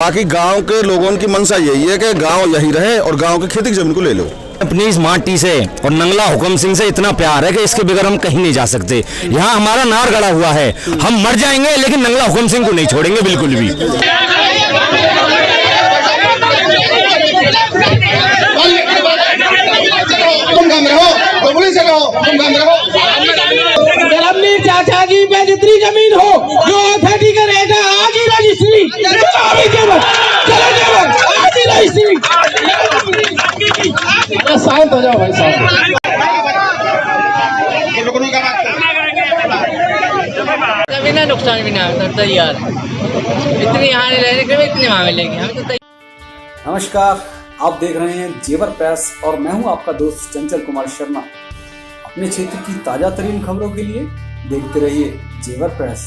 बाकी गांव के लोगों की मंशा यही है कि गांव यही रहे और गांव की खेती की जमीन को ले लो। अपनी इस माटी से और नंगला हुक्म सिंह से इतना प्यार है कि इसके बगैर हम कहीं नहीं जा सकते। यहाँ हमारा नार गड़ा हुआ है, हम मर जाएंगे लेकिन नंगला हुक्म सिंह को नहीं छोड़ेंगे बिल्कुल भी। अपनी चाचा जी पे जितनी जमीन हो जो अथॉरिटी का रेट है आज ही रजिस्ट्री, आज ही रजिस्ट्री। शांत हो जाओ भाई साहब। बिना नुकसान भी ना तैयार, इतनी हानि रहने के इतनी वहां मिलेगी हम तो। नमस्कार, आप देख रहे हैं जेवर प्रेस और मैं हूं आपका दोस्त चंचल कुमार शर्मा। अपने क्षेत्र की ताजा तरीन खबरों के लिए देखते रहिए जेवर प्रेस।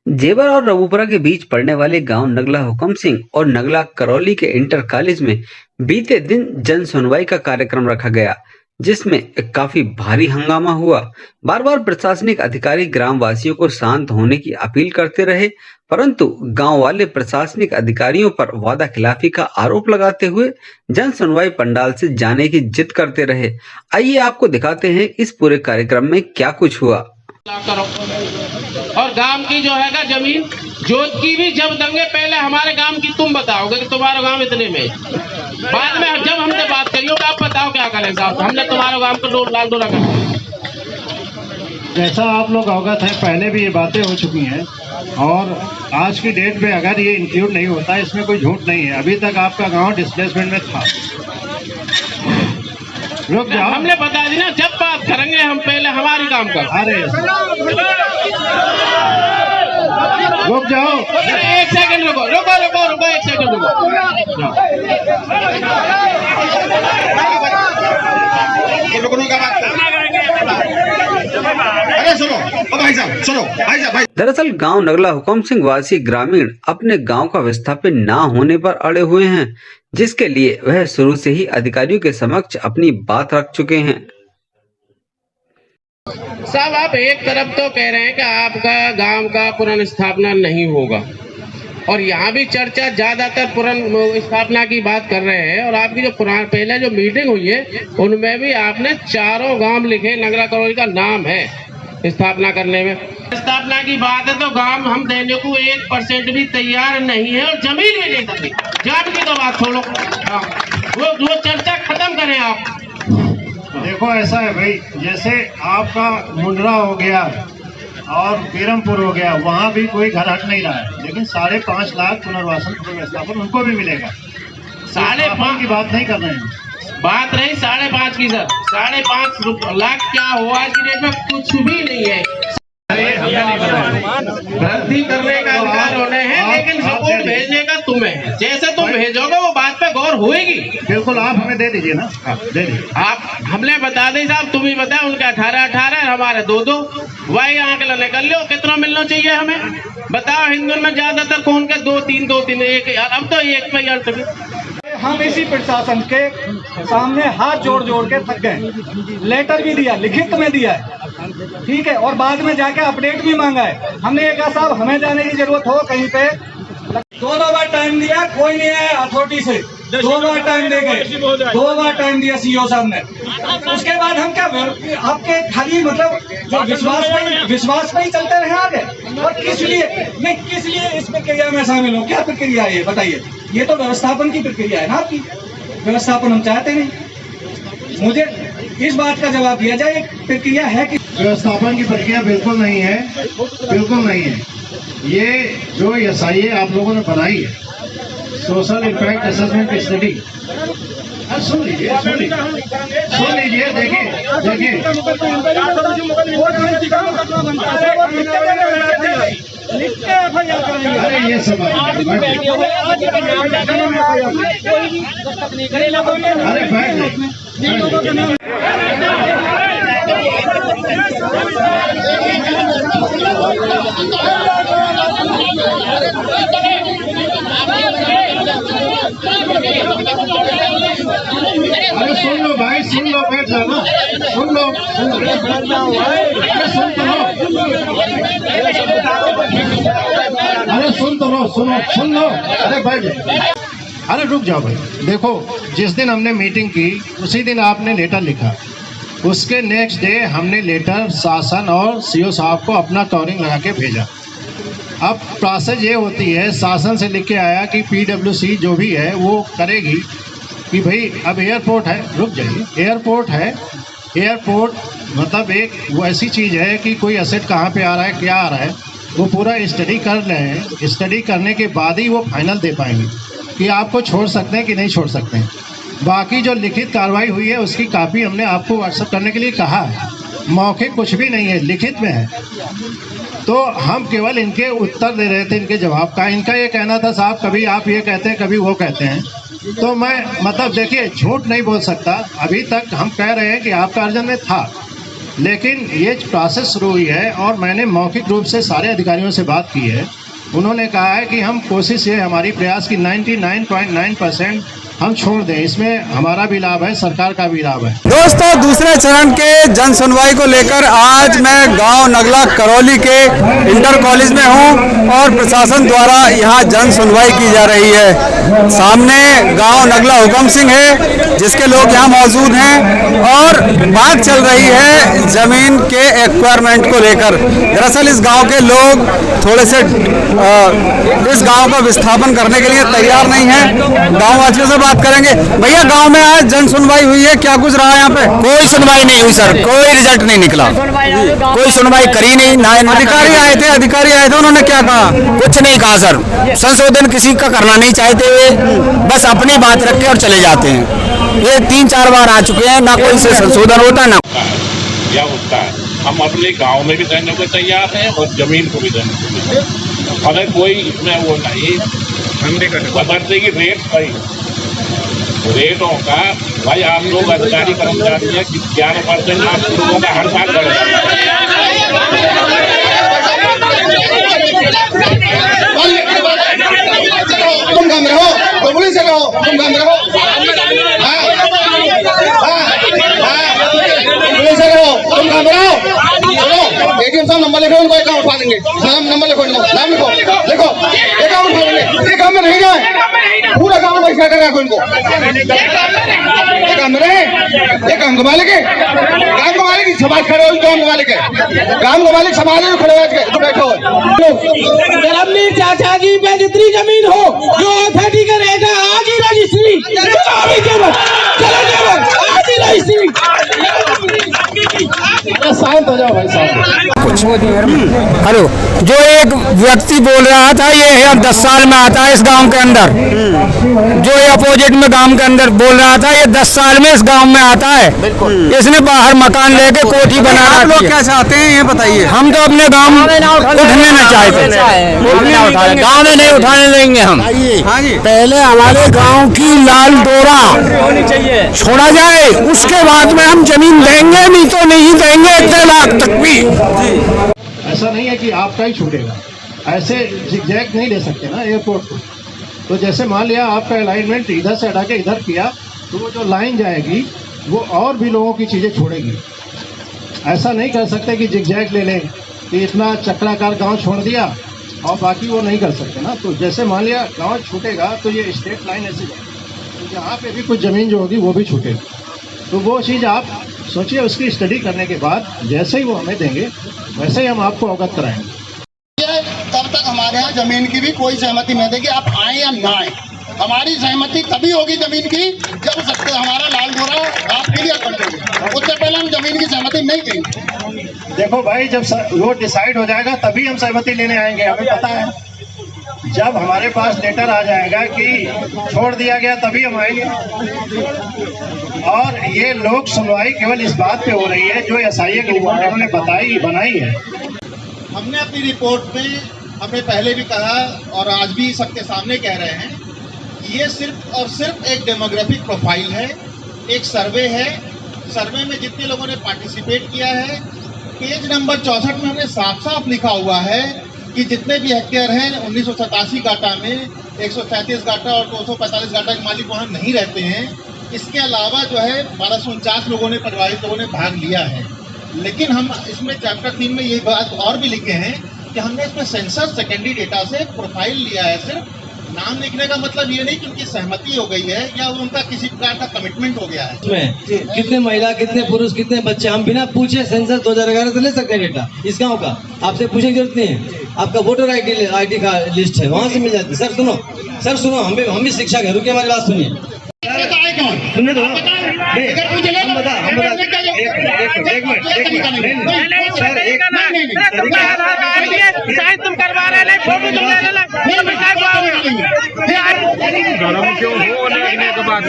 जेवर और रघुपुरा के बीच पड़ने वाले गांव नगला हुक्म सिंह और नगला करौली के इंटर कॉलेज में बीते दिन जन सुनवाई का कार्यक्रम रखा गया, जिसमें काफी भारी हंगामा हुआ। बार बार प्रशासनिक अधिकारी ग्राम वासियों को शांत होने की अपील करते रहे, परंतु गांव वाले प्रशासनिक अधिकारियों पर वादा खिलाफी का आरोप लगाते हुए जन सुनवाई पंडाल से जाने की जिद करते रहे। आइए आपको दिखाते हैं इस पूरे कार्यक्रम में क्या कुछ हुआ। और गांव की जो है जमीन जोत की भी जब देंगे, पहले हमारे गांव की तुम बताओगे कि तुम्हारा गांव इतने में, बाद में जब हमसे बात करियो आप बताओ क्या करें साहब, हमने तुम्हारे गांव को लाल डोरा कर। जैसा आप लोग अवगत हैं, पहले भी ये बातें हो चुकी हैं और आज की डेट में अगर ये इंक्लूड नहीं होता, इसमें कोई झूठ नहीं है। अभी तक आपका गांव डिस्प्लेसमेंट में था। रुक जाओ, हमने बता दी ना, जब बात करेंगे हम पहले हमारी काम कर। अरे रुक जाओ, एक सेकंड रुको रुको रुको रुको, एक सेकंड रुको। दरअसल गांव नगला हुक्म सिंह वासी ग्रामीण अपने गांव का विस्थापित न होने पर अड़े हुए हैं, जिसके लिए वह शुरू से ही अधिकारियों के समक्ष अपनी बात रख चुके हैं। साहब, आप एक तरफ तो कह रहे हैं कि आपका गांव का पुनर्स्थापना नहीं होगा और यहाँ भी चर्चा ज्यादातर पुनर्स्थापना की बात कर रहे हैं, और आपकी जो पहले जो मीटिंग हुई है उनमें भी आपने चारों गांव लिखे, नगला करौली का नाम है स्थापना करने में। स्थापना की बात है तो गांव हम देने को 1% भी तैयार नहीं है और जमीन भी नहीं देती। जाट की तो बात छोड़ो, वो चर्चा खत्म करें आप। देखो ऐसा है भाई, जैसे आपका मुंडरा हो गया और बीरमपुर हो गया, वहाँ भी कोई घर हट नहीं रहा है, लेकिन 5.5 लाख पुनर्वासन पुनर्स्थापन उनको भी मिलेगा। 5.5 की बात नहीं कर रहे हैं, बात रही 5.5 की सर। 5.5 लाख क्या हो आज की डेट में, कुछ भी नहीं है। भर्ती करने का अधिकार होने हैं, लेकिन सपोर्ट भेजने का तुम्हें है। जैसे तुम भेजोगे वो बात पे गौर होएगी। बिल्कुल, आप हमें दे दीजिए ना, दे दीजिए आप। हमने बता दी साहब, तुम ही बताओ, उनका 18 हमारे 2 वही आंकड़ा निकल लो कितना मिलना चाहिए हमें। बताओ हिंदू में ज्यादातर कौन के 2-3 1, अब तो एक पे यार। हम इसी प्रशासन के सामने हाथ जोड़ जोड़ के थक गए। लेटर भी दिया, लिखित में दिया है, ठीक है, और बाद में जाके अपडेट भी मांगा है। हमने ये कहा साहब हमें जाने की जरूरत हो कहीं पे, 2 बार टाइम दिया, कोई नहीं है अथॉरिटी से। 2 बार टाइम देंगे, 2 बार टाइम दिया सीओ साहब ने। उसके बाद हम क्या आपके खाली मतलब जो विश्वास पे ही चलते रहे आगे, और किस लिए इस प्रक्रिया में शामिल हो? क्या प्रक्रिया है ये बताइए? ये तो व्यवस्थापन की प्रक्रिया है ना आपकी, व्यवस्थापन हम चाहते नहीं। मुझे इस बात का जवाब दिया जाए, प्रक्रिया है कि व्यवस्थापन की प्रक्रिया बिल्कुल नहीं है, बिल्कुल नहीं है। ये जो एसआईए आप लोगों ने बनाई है, सोशल इम्पैक्ट असेसमेंट स्टडी, सुन लीजिए देखिए अरे ये सब अरे बैठ अरे सुन लो भाई, सुन लो, बैठ जाओ ना, सुन लो, अरे सुन तो लो, अरे सुन तो लो। सुन लो। अरे बैठ जाओ, अरे रुक जाओ भाई। देखो, जिस दिन हमने मीटिंग की उसी दिन आपने लेटर लिखा, उसके नेक्स्ट डे हमने लेटर शासन और सीओ साहब को अपना कवरिंग लगा के भेजा। अब प्रोसेस ये होती है, शासन से लिख के आया कि पीडब्ल्यूसी जो भी है वो करेगी कि भाई अब एयरपोर्ट है, रुक जाइए, एयरपोर्ट है, एयरपोर्ट मतलब एक वो ऐसी चीज़ है कि कोई एसेट कहाँ पे आ रहा है, क्या आ रहा है, वो पूरा स्टडी कर रहे हैं। स्टडी करने के बाद ही वो फाइनल दे पाएंगे कि आपको छोड़ सकते हैं कि नहीं छोड़ सकते हैं। बाकी जो लिखित कार्रवाई हुई है उसकी कापी हमने आपको व्हाट्सएप करने के लिए कहा है, मौखिक कुछ भी नहीं है, लिखित में है। तो हम केवल इनके उत्तर दे रहे थे, इनके जवाब का। इनका ये कहना था साहब कभी आप ये कहते हैं कभी वो कहते हैं, तो मैं मतलब देखिए झूठ नहीं बोल सकता। अभी तक हम कह रहे हैं कि आपका अर्जन में था, लेकिन ये प्रोसेस शुरू हुई है और मैंने मौखिक रूप से सारे अधिकारियों से बात की है। उन्होंने कहा है कि हम कोशिश ये हमारी प्रयास की 99.9% हम छोड़ दें, इसमें हमारा भी लाभ है, सरकार का भी लाभ है। दोस्तों, दूसरे चरण के जन सुनवाई को लेकर आज मैं गांव नगला करौली के इंटर कॉलेज में हूं और प्रशासन द्वारा यहां जन सुनवाई की जा रही है। सामने गांव नगला हुकम सिंह है जिसके लोग यहां मौजूद हैं और बात चल रही है जमीन के एक्वायरमेंट को लेकर। दरअसल इस गाँव के लोग थोड़े से इस गाँव का विस्थापन करने के लिए तैयार नहीं है। गाँववासियों से बात करेंगे। भैया, गांव में आज जन सुनवाई हुई है, क्या कुछ रहा है यहाँ पे? कोई सुनवाई नहीं हुई सर, कोई रिजल्ट नहीं निकला, कोई सुनवाई करी नहीं। ना अधिकारी आए थे, उन्होंने क्या कहा? कुछ नहीं कहा सर। संशोधन किसी का करना नहीं चाहते हुए बस अपनी बात रख के और चले जाते हैं। ये 3-4 बार आ चुके हैं, ना कोई से संशोधन होता ना क्या होता है। हम अपने गांव में भी देने को तैयार हैं और जमीन को भी देने को तैयार हैं। अगर कोई इसमें वो नहीं बदलते की रेट भाई रेटों का भाई आप लोग अधिकारी कर्मचारी हैं, 11% आप लोगों का हर साल बढ़ तुम काम रहो, पुलिस से रहो, तुम काम रहो, पुलिस से रहो, तुम काम रहो। एटीएम साहब नंबर लिखो, उनको अकाउंट उठा देंगे। नंबर लिखो, नाम लिखो, देखो अकाउंट उठा देंगे। ये काम में नहीं जाए, पूरा काम बहिष्कार कर रखो इनको। ये काम रहे, ये काम के मालिक है, काम के मालिक समाज खड़े हो, काम के मालिक है, काम के मालिक समाज में खड़े हो तो बैठो। अपनी चाचा जी पे जितनी जमीन हो जो अथॉरिटी का रहेगा आज ही रजिस्ट्री, आज ही रजिस्ट्री। शांत हो जाओ भाई साहब। हेलो, जो एक व्यक्ति बोल रहा था ये है 10 साल में आता है इस गांव के अंदर, जो ये अपोजिट में गांव के अंदर बोल रहा था ये 10 साल में इस गांव में आता है। इसने बाहर मकान लेके कोठी बना। आप लोग क्या चाहते हैं ये बताइए? हम तो अपने गांव उठने न चाहते, गांव में नहीं उठाने देंगे हम। हाँ जी, पहले हमारे गांव की लाल डोरा छोड़ा जाए, उसके बाद में हम जमीन देंगे, नहीं तो नहीं देंगे 1 लाख तक भी। ऐसा नहीं है कि आपका ही छूटेगा, ऐसे जिगजैग नहीं ले सकते ना एयरपोर्ट को। तो जैसे मान लिया आपका अलाइनमेंट इधर से हटा के इधर किया, तो वो जो लाइन जाएगी वो और भी लोगों की चीज़ें छोड़ेगी। ऐसा नहीं कर सकते कि जिगजैग ले लें कि इतना चक्राकार गांव छोड़ दिया और बाकी वो नहीं कर सकते ना। तो जैसे मान लिया गांव छूटेगा तो ये स्टेट लाइन ऐसी जाएगी, तो यहाँ पे भी कुछ ज़मीन जो होगी वो भी छूटेगी। तो वो चीज़ आप सोचिए, उसकी स्टडी करने के बाद जैसे ही वो हमें देंगे वैसे ही हम आपको अवगत कराएंगे। तब तक हमारे यहाँ जमीन की भी कोई सहमति नहीं देगी, आप आए या ना आए। हमारी सहमति तभी होगी जमीन की जब हमारा लाल डोरा आप क्लियर कर देंगे, उससे पहले हम जमीन की सहमति नहीं देंगे। देखो भाई, जब वो डिसाइड हो जाएगा तभी हम सहमति लेने आएंगे, हमें पता है। जब हमारे पास लेटर आ जाएगा कि छोड़ दिया गया तभी हम आएंगे। और ये लोक सुनवाई केवल इस बात पे हो रही है जो एसआईए की रिपोर्ट उन्होंने बनाई है। हमने अपनी रिपोर्ट में हमने पहले भी कहा और आज भी सबके सामने कह रहे हैं, ये सिर्फ और सिर्फ एक डेमोग्राफिक प्रोफाइल है, एक सर्वे है। सर्वे में जितने लोगों ने पार्टिसिपेट किया है, पेज नंबर 64 में हमने साफ साफ लिखा हुआ है कि जितने भी हेक्टेयर हैं 1987 गाटा में 137 गाटा और 245 गाटा के मालिक वहाँ नहीं रहते हैं। इसके अलावा जो है 1249 लोगों ने, परिवारित लोगों ने भाग लिया है। लेकिन हम इसमें चैप्टर 3 में ये बात और भी लिखे हैं कि हमने इसमें सेंसस सेकेंडरी डेटा से प्रोफाइल लिया है। सिर्फ नाम लिखने का मतलब ये नहीं कि उनकी सहमति हो गई है या उनका किसी प्रकार का कमिटमेंट हो गया है। इसमें कितने महिला, कितने पुरुष, कितने बच्चे, हम बिना पूछे सेंसस 2011 से ले सकते हैं डेटा इस गांव का। आपसे पूछने की जरूरत नहीं है। आपका वोटर आईडी का लिस्ट है, वहाँ से मिल जाती है। सर सुनो, हम भी शिक्षक है, रुकिए हमारी बात सुनिए। सुनने दो, हम बता एक मिनट शायद तुम करवा रहे हैं, फोटो तुम ले लेना, गरम क्यों हो लगने के बाद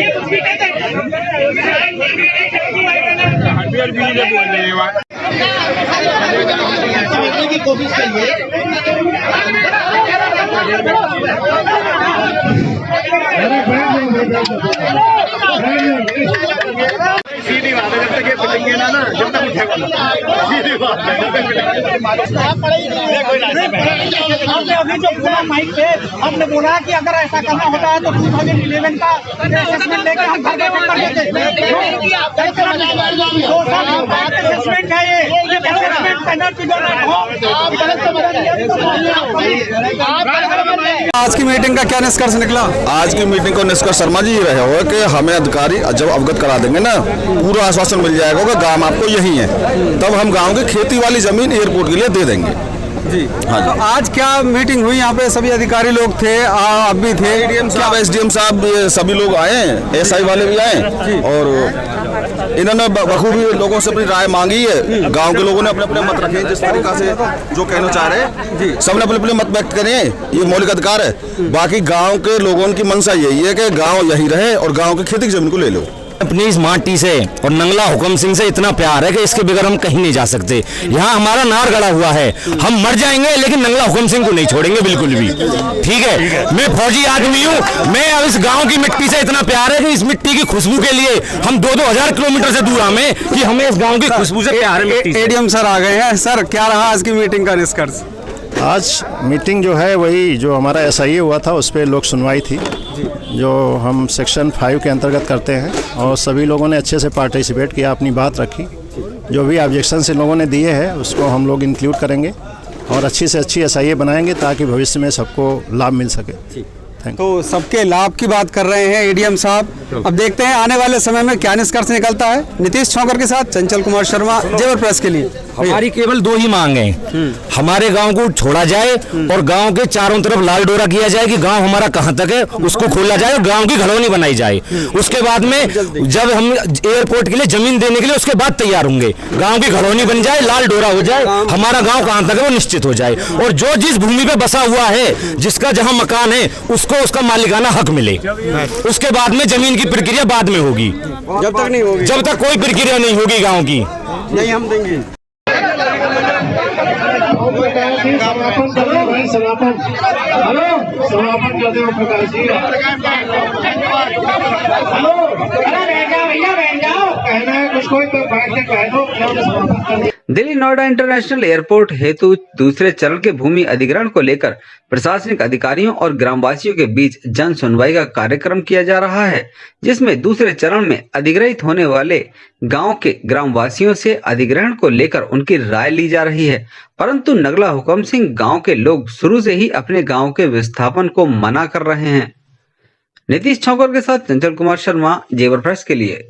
समझने की कोशिश करिए। सीधी बात है, जब तक ये पिटेंगे ना जब तक उठेगा ना, सीधी बात है, जब तक हमने अभी जो बोला माइक पे, हमने बोला कि अगर ऐसा करना होता है तो 2011 का असेसमेंट लेकर हम घर बैठे कर देते। 2 साल बाद असेसमेंट है ये असेसमेंट स्टैंडर्ड आज की मीटिंग का क्या निष्कर्ष निकला? आज की मीटिंग को निष्कर्ष शर्मा जी रहे हो कि हमें अधिकारी जब अवगत करा देंगे ना, पूरा आश्वासन मिल जाएगा कि गांव आपको यही है, तब हम गांव की खेती वाली जमीन एयरपोर्ट के लिए दे देंगे जी। हाँ जी। तो आज क्या मीटिंग हुई? यहाँ पे सभी अधिकारी लोग थे, आप भी थे? एसडीएम साहब सभी लोग आए, एसआई वाले भी आए और इन्होंने बखूबी लोगों से अपनी राय मांगी है। गांव के लोगों ने अपने अपने मत रखे, जिस तरीका से जो कहना चाह रहे हैं जी, सबने अपने अपने मत व्यक्त करे, ये मौलिक अधिकार है। बाकी गांव के लोगों की मंशा यही है कि गांव यही रहे और गांव की खेती की जमीन को ले लो। अपनी इस माटी से और नंगला हुकम सिंह से इतना प्यार है कि इसके बगैर हम कहीं नहीं जा सकते। यहाँ हमारा नार गड़ा हुआ है, हम मर जाएंगे लेकिन नंगला हुकम सिंह को नहीं छोड़ेंगे बिल्कुल भी। ठीक है, मैं फौजी आदमी हूँ, मैं अब इस गांव की मिट्टी से इतना प्यार है कि इस मिट्टी की खुशबू के लिए हम 2-2 किलोमीटर से दूर हमें कि हमें इस गाँव की खुशबू से प्यार है। एडीएम सर आ गए हैं। सर, क्या रहा आज की मीटिंग का निष्कर्ष? आज मीटिंग जो है वही जो हमारा एसआईए हुआ था उस पर लोक सुनवाई थी, जो हम सेक्शन 5 के अंतर्गत करते हैं, और सभी लोगों ने अच्छे से पार्टिसिपेट किया, अपनी बात रखी। जो भी ऑब्जेक्शंस इन लोगों ने दिए हैं उसको हम लोग इंक्लूड करेंगे और अच्छी से अच्छी एसआईए बनाएंगे ताकि भविष्य में सबको लाभ मिल सके। तो सबके लाभ की बात कर रहे हैं एडीएम साहब। अब देखते हैं आने वाले समय में क्या निष्कर्ष निकलता है। नीतीश छौकर के साथ चंचल कुमार शर्मा, जेवर प्रेस के लिए। हमारी केवल 2 ही मांग है, हमारे गांव को छोड़ा जाए और गांव के चारों तरफ लाल डोरा किया जाए कि गांव हमारा कहां तक है उसको खोला जाए और गांव की घरौनी बनाई जाए। उसके बाद में जब हम एयरपोर्ट के लिए जमीन देने के लिए उसके बाद तैयार होंगे, गांव की घरौनी बन जाए, लाल डोरा हो जाए, हमारा गांव कहां तक है वो निश्चित हो जाए और जो जिस भूमि पे बसा हुआ है, जिसका जहां मकान है, उसको उसका मालिकाना हक मिले। उसके बाद में जमीन की प्रक्रिया बाद में होगी, जब तक नहीं होगी, जब तक कोई प्रक्रिया नहीं होगी गांव की नहीं हम देंगे। समापन कर दो प्रकाश जी। कहना है कुछ कोई तो बैठ के कह दो। दिल्ली नोएडा इंटरनेशनल एयरपोर्ट हेतु दूसरे चरण के भूमि अधिग्रहण को लेकर प्रशासनिक अधिकारियों और ग्रामवासियों के बीच जन सुनवाई का कार्यक्रम किया जा रहा है, जिसमें दूसरे चरण में अधिग्रहित होने वाले गांव के ग्रामवासियों से अधिग्रहण को लेकर उनकी राय ली जा रही है। परंतु नगला हुकम सिंह गांव के लोग शुरू से ही अपने गांव के विस्थापन को मना कर रहे हैं। नीतीश छौकर के साथ चंचल कुमार शर्मा, जेवर प्रेस के लिए।